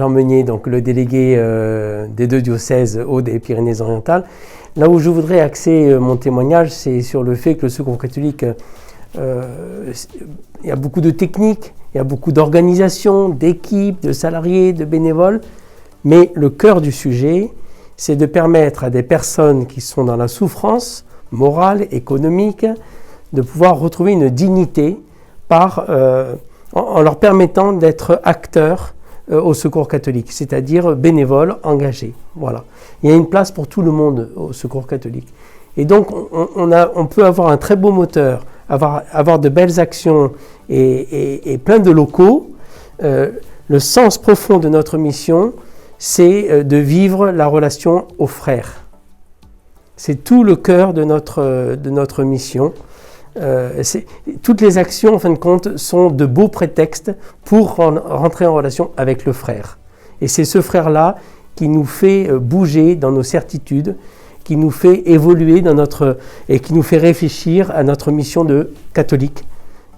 Jean Meunier, donc le délégué des 2 diocèses Aude et Pyrénées-Orientales. Là où je voudrais axer mon témoignage, c'est sur le fait que le Secours catholique, il y a beaucoup de techniques, il y a beaucoup d'organisations, d'équipes, de salariés, de bénévoles, mais le cœur du sujet, c'est de permettre à des personnes qui sont dans la souffrance morale, économique, de pouvoir retrouver une dignité en leur permettant d'être acteurs au Secours catholique, c'est-à-dire bénévoles, engagés. Voilà. Il y a une place pour tout le monde au Secours catholique. Et donc, on peut avoir un très beau moteur, avoir de belles actions et plein de locaux. Le sens profond de notre mission, c'est de vivre la relation aux frères. C'est tout le cœur de notre mission. Toutes les actions, en fin de compte, sont de beaux prétextes pour rentrer en relation avec le frère. Et c'est ce frère-là qui nous fait bouger dans nos certitudes, qui nous fait évoluer et qui nous fait réfléchir à notre mission de catholique,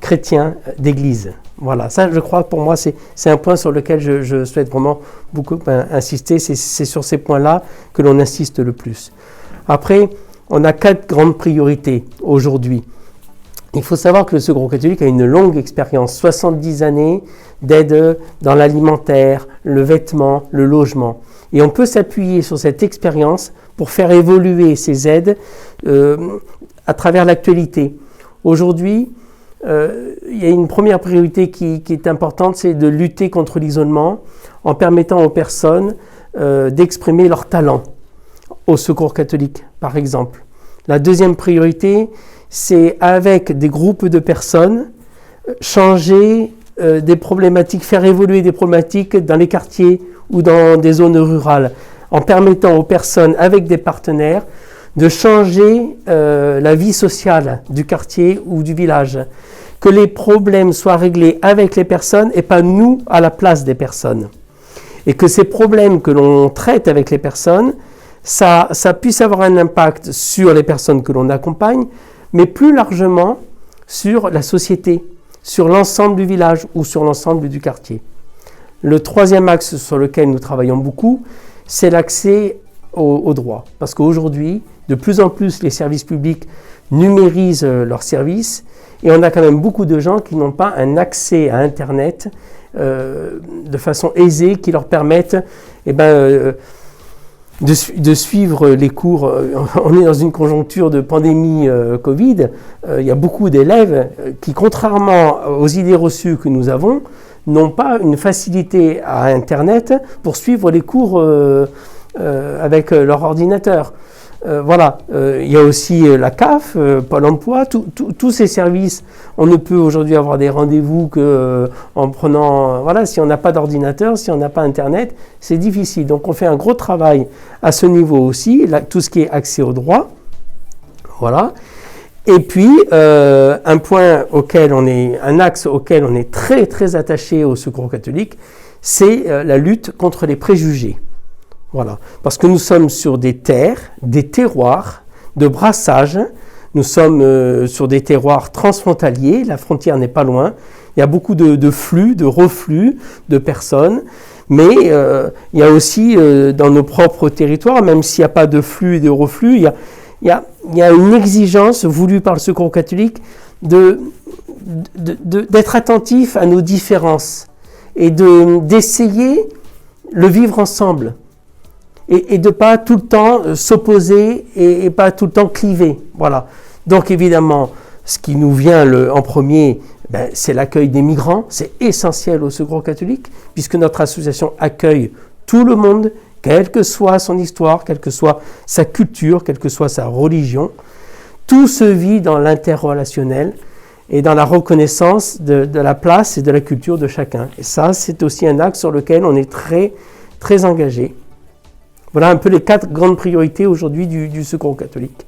chrétien, d'église. Voilà, ça je crois pour moi c'est un point sur lequel je souhaite vraiment beaucoup insister, c'est sur ces points-là que l'on insiste le plus. Après, on a 4 grandes priorités aujourd'hui. Il faut savoir que le Secours catholique a une longue expérience, 70 années d'aide dans l'alimentaire, le vêtement, le logement. Et on peut s'appuyer sur cette expérience pour faire évoluer ces aides à travers l'actualité. Aujourd'hui, il y a une première priorité qui est importante, c'est de lutter contre l'isolement en permettant aux personnes d'exprimer leurs talents au Secours catholique, par exemple. La deuxième priorité, c'est avec des groupes de personnes, changer des problématiques, faire évoluer des problématiques dans les quartiers ou dans des zones rurales, en permettant aux personnes, avec des partenaires, de changer la vie sociale du quartier ou du village. Que les problèmes soient réglés avec les personnes et pas nous à la place des personnes. Et que ces problèmes que l'on traite avec les personnes, ça puisse avoir un impact sur les personnes que l'on accompagne, mais plus largement sur la société, sur l'ensemble du village ou sur l'ensemble du quartier. Le troisième axe sur lequel nous travaillons beaucoup, c'est l'accès aux droits. Parce qu'aujourd'hui, de plus en plus, les services publics numérisent leurs services et on a quand même beaucoup de gens qui n'ont pas un accès à Internet de façon aisée qui leur permettent de suivre les cours. On est dans une conjoncture de pandémie Covid. Il y a beaucoup d'élèves qui, contrairement aux idées reçues que nous avons, n'ont pas une facilité à Internet pour suivre les cours avec leur ordinateur. Voilà, il y a aussi la CAF, Pôle emploi, tous ces services. On ne peut aujourd'hui avoir des rendez-vous qu'en prenant, voilà, si on n'a pas d'ordinateur, si on n'a pas Internet, c'est difficile. Donc on fait un gros travail à ce niveau aussi, là, tout ce qui est accès aux droits. Voilà. Et puis, un axe auquel on est très très attaché au Secours catholique, c'est la lutte contre les préjugés. Voilà, parce que nous sommes sur des terres, des terroirs de brassage, nous sommes sur des terroirs transfrontaliers, la frontière n'est pas loin, il y a beaucoup de flux, de reflux de personnes, mais il y a aussi dans nos propres territoires, même s'il n'y a pas de flux et de reflux, il y a une exigence voulue par le Secours catholique d'être attentif à nos différences et d'essayer le vivre ensemble. Et de ne pas tout le temps s'opposer et pas tout le temps cliver. Voilà. Donc évidemment, ce qui nous vient en premier, c'est l'accueil des migrants. C'est essentiel au Secours catholique, puisque notre association accueille tout le monde, quelle que soit son histoire, quelle que soit sa culture, quelle que soit sa religion. Tout se vit dans l'interrelationnel et dans la reconnaissance de la place et de la culture de chacun. Et ça, c'est aussi un axe sur lequel on est très, très engagé. Voilà un peu les 4 grandes priorités aujourd'hui du Secours catholique.